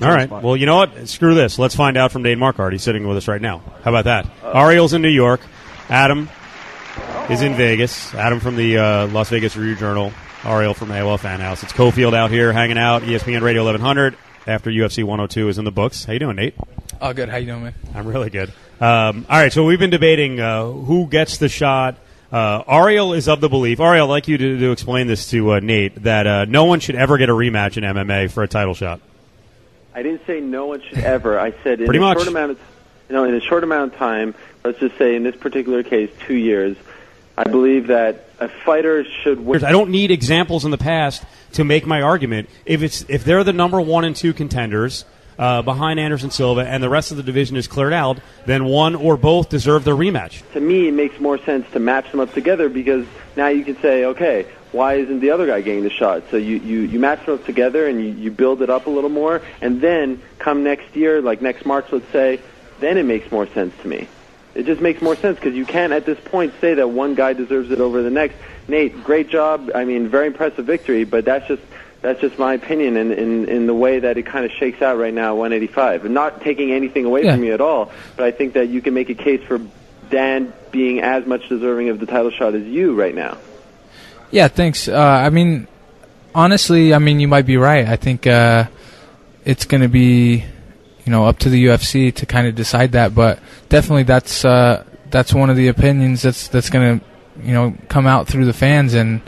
All right. Well, you know what? Screw this. Let's find out from NATE MARQUARDT. He's sitting with us right now. How about that? Ariel's in New York. Adam is in Vegas. Adam from the Las Vegas Review-Journal. Ariel from AOL Fan House. It's Cofield out here hanging out. ESPN Radio 1100 after UFC 102 is in the books. How you doing, Nate? Oh, good. How you doing, man? I'm really good. All right, so we've been debating who gets the shot. Ariel is of the belief. Ariel, I'd like you to explain this to Nate, that no one should ever get a rematch in MMA for a title shot. I didn't say no one should ever. I said in Pretty a much. short amount of, in a short amount of time, let's just say in this particular case, 2 years, I believe that a fighter should win. I don't need examples in the past to make my argument. If they're the number 1 and 2 contenders behind Anderson Silva and the rest of the division is cleared out, then one or both deserve their rematch. To me, it makes more sense to match them up together because now you can say, okay, why isn't the other guy getting the shot? So you match them up together and you build it up a little more, and then come next year, like next March, let's say, then it makes more sense to me. It just makes more sense because you can't at this point say that one guy deserves it over the next. Nate, great job. I mean, very impressive victory, but that's just my opinion in the way that it kind of shakes out right now at 185. I'm not taking anything away from you at all, but I think that you can make a case for Dan being as much deserving of the title shot as you right now. Yeah, thanks. I mean, honestly, I mean, you might be right. I think it's going to be, up to the UFC to kind of decide that. But definitely, that's one of the opinions that's going to, come out through the fans, and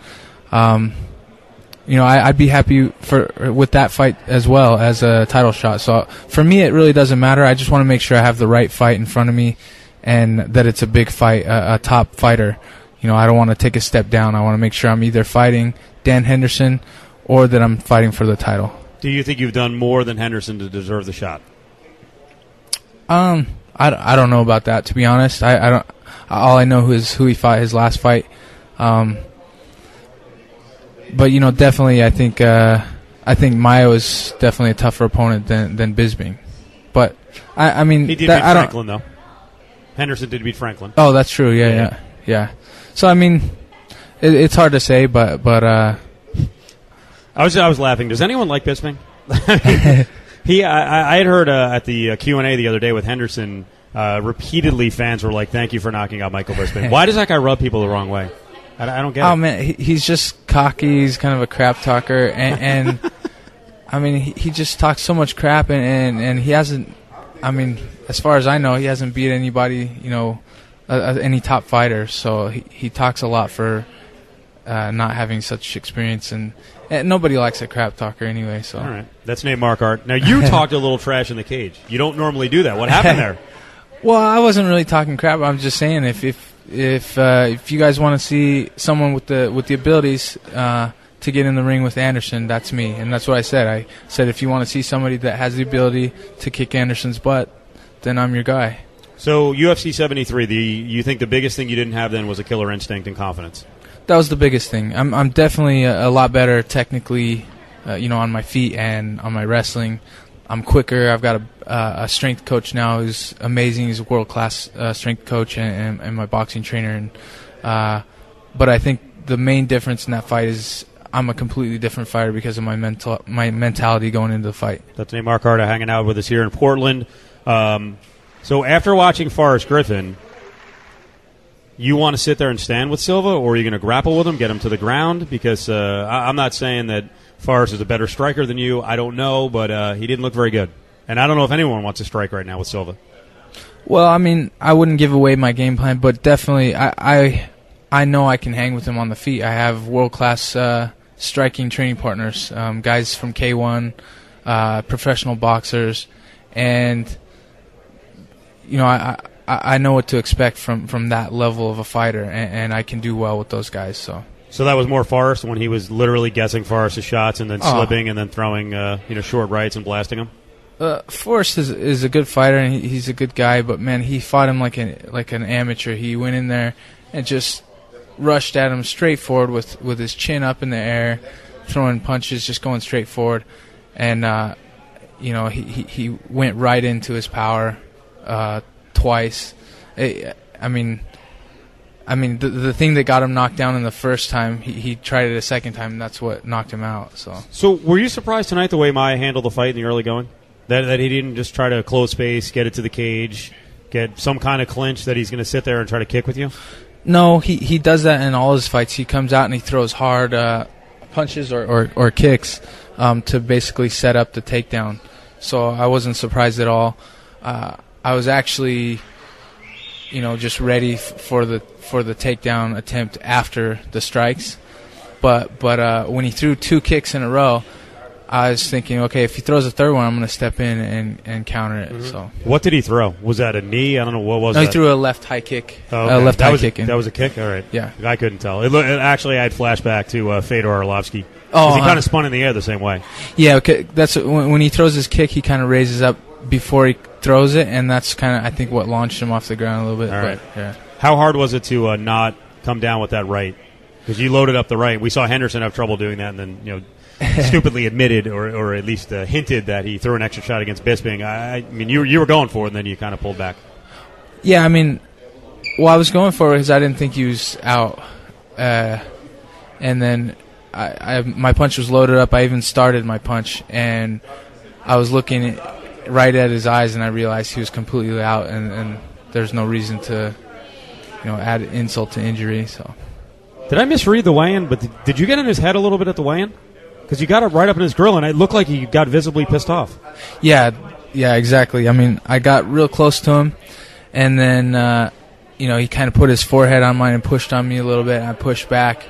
I'd be happy with that fight as well as a title shot. So for me, it really doesn't matter. I just want to make sure I have the right fight in front of me, and that it's a big fight, a top fighter. I don't want to take a step down. I want to make sure I'm either fighting Dan Henderson or that I'm fighting for the title. Do you think you've done more than Henderson to deserve the shot? I don't know about that, to be honest. I don't. All I know is who he fought his last fight. But definitely, I think Mayo is definitely a tougher opponent than Bisping. But I mean, he did beat Franklin though. Henderson did beat Franklin. Oh, that's true. Yeah. So I mean, it's hard to say, but I was laughing. Does anyone like Bisping? I had heard at the Q&A the other day with Henderson, repeatedly fans were like, "Thank you for knocking out Michael Bisping." Why does that guy rub people the wrong way? I don't get it. Oh man, he's just cocky. He's kind of a crap talker, and I mean, he just talks so much crap, and he hasn't. I mean, as far as I know, he hasn't beat anybody. Any top fighter. So he talks a lot for not having such experience, and nobody likes a crap talker anyway. So all right, that's NATE MARQUARDT. Now you talked a little trash in the cage. You don't normally do that. What happened there? Well, I wasn't really talking crap. I'm just saying if you guys want to see someone with the abilities to get in the ring with Anderson, that's me, and that's what I said. I said if you want to see somebody that has the ability to kick Anderson's butt, then I'm your guy. So UFC 73, you think the biggest thing you didn't have then was a killer instinct and confidence? That was the biggest thing. I'm definitely a lot better technically, on my feet and on my wrestling. I'm quicker. I've got a strength coach now who's amazing. He's a world-class strength coach and my boxing trainer. And but I think the main difference in that fight is I'm a completely different fighter because of my mentality going into the fight. That's NATE MARQUARDT hanging out with us here in Portland. So after watching Forrest Griffin, you want to sit there and stand with Silva, or are you going to grapple with him, get him to the ground? Because I'm not saying that Forrest is a better striker than you. I don't know, but he didn't look very good. And I don't know if anyone wants to strike right now with Silva. Well, I mean, I wouldn't give away my game plan, but definitely I know I can hang with him on the feet. I have world-class striking training partners, guys from K1, professional boxers, and I know what to expect from that level of a fighter, and I can do well with those guys. So that was more Forrest when he was literally guessing Forrest's shots and then slipping and then throwing short rights and blasting him? Forrest is a good fighter, and he's a good guy, but, man, he fought him like an amateur. He went in there and just rushed at him straight forward with his chin up in the air, throwing punches, just going straight forward. And, he went right into his power twice. I mean, the thing that got him knocked down in the first time, he tried it a second time, and that's what knocked him out. So were you surprised tonight the way Maia handled the fight in the early going? That he didn't just try to close space, get it to the cage, get some kind of clinch that he's going to sit there and try to kick with you? No, he does that in all his fights. He comes out and he throws hard punches or kicks to basically set up the takedown. So I wasn't surprised at all. I was actually, just ready for the takedown attempt after the strikes. But when he threw 2 kicks in a row, I was thinking, okay, if he throws a third one, I'm going to step in and counter it. Mm-hmm. So, what did he throw? Was that a knee? I don't know. What was that? No, he threw a left high kick. Oh, okay. That was a kick? All right. Yeah. I couldn't tell. Actually, I had flashback to Fedor Arlovsky. Oh, he kind of spun in the air the same way. Yeah, okay. That's when he throws his kick, he kind of raises up before he throws it, and that's kind of, I think, what launched him off the ground a little bit. All right. But, yeah. How hard was it to not come down with that right? Because you loaded up the right. We saw Henderson have trouble doing that, and then stupidly admitted or at least hinted that he threw an extra shot against Bisping. I mean, you were going for it, and then you kind of pulled back. Yeah, I mean, I was going for it because I didn't think he was out, and then my punch was loaded up. I even started my punch, and I was looking right at his eyes, and I realized he was completely out, and there's no reason to add insult to injury. So, did I misread the weigh-in? But did you get in his head a little bit at the weigh-in? Because you got it right up in his grill, and it looked like he got visibly pissed off. Yeah, exactly. I mean, I got real close to him, and then he kind of put his forehead on mine and pushed on me a little bit, and I pushed back.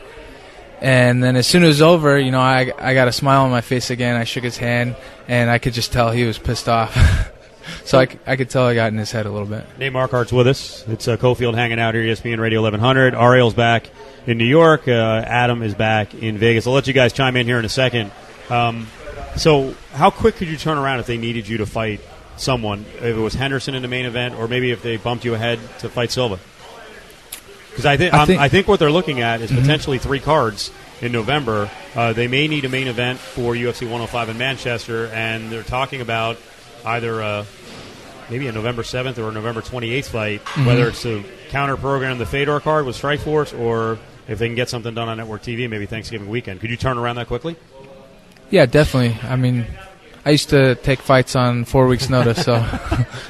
And then as soon as it was over, I got a smile on my face again. I shook his hand, and I could just tell he was pissed off. So I could tell I got in his head a little bit. NATE MARQUART's with us. It's Cofield hanging out here, ESPN Radio 1100. Ariel's back in New York. Adam is back in Vegas. I'll let you guys chime in here in a second. So how quick could you turn around if they needed you to fight someone, if it was Henderson in the main event, or maybe if they bumped you ahead to fight Silva? Because I think what they're looking at is potentially 3 cards in November. They may need a main event for UFC 105 in Manchester, and they're talking about either maybe a November 7th or a November 28th fight, whether it's to counter-program the Fedor card with Strikeforce, or if they can get something done on Network TV, maybe Thanksgiving weekend. Could you turn around that quickly? Yeah, definitely. I mean, I used to take fights on 4 weeks' notice, so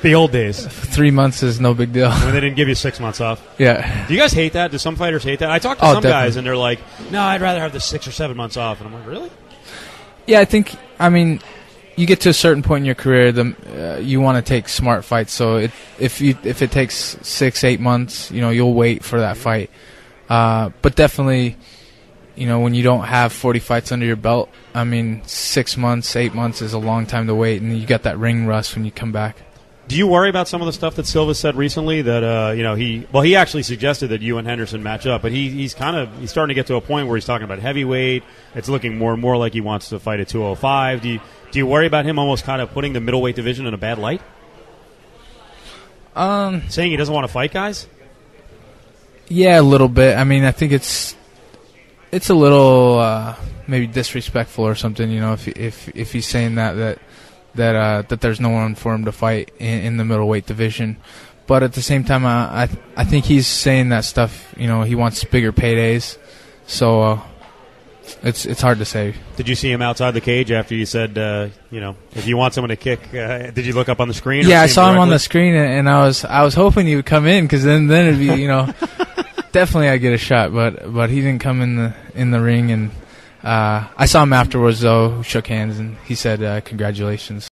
the old days. 3 months is no big deal. When they didn't give you 6 months off. Yeah. Do you guys hate that? Do some fighters hate that? I talked to some guys, and they're like, "No, I'd rather have the 6 or 7 months off." And I'm like, "Really?" Yeah, I mean, you get to a certain point in your career, you want to take smart fights. So if it takes 6-8 months, you'll wait for that fight. But definitely, when you don't have 40 fights under your belt, I mean, 6 months, 8 months is a long time to wait, and you got that ring rust when you come back. Do you worry about some of the stuff that Silva said recently? That he actually suggested that you and Henderson match up, but he's starting to get to a point where he's talking about heavyweight. It's looking more and more like he wants to fight at 205. Do you worry about him almost kind of putting the middleweight division in a bad light? Saying he doesn't want to fight guys? Yeah, a little bit. I mean, I think it's a little maybe disrespectful or something. If he's saying that there's no one for him to fight in the middleweight division. But at the same time, I think he's saying that stuff. He wants bigger paydays, so it's hard to say. Did you see him outside the cage after you said if you want someone to kick? Did you look up on the screen? Yeah, I saw him on the screen, and I was hoping he would come in, because then it'd be definitely I'd get a shot. But he didn't come in the ring, and I saw him afterwards though. Shook hands, and he said congratulations.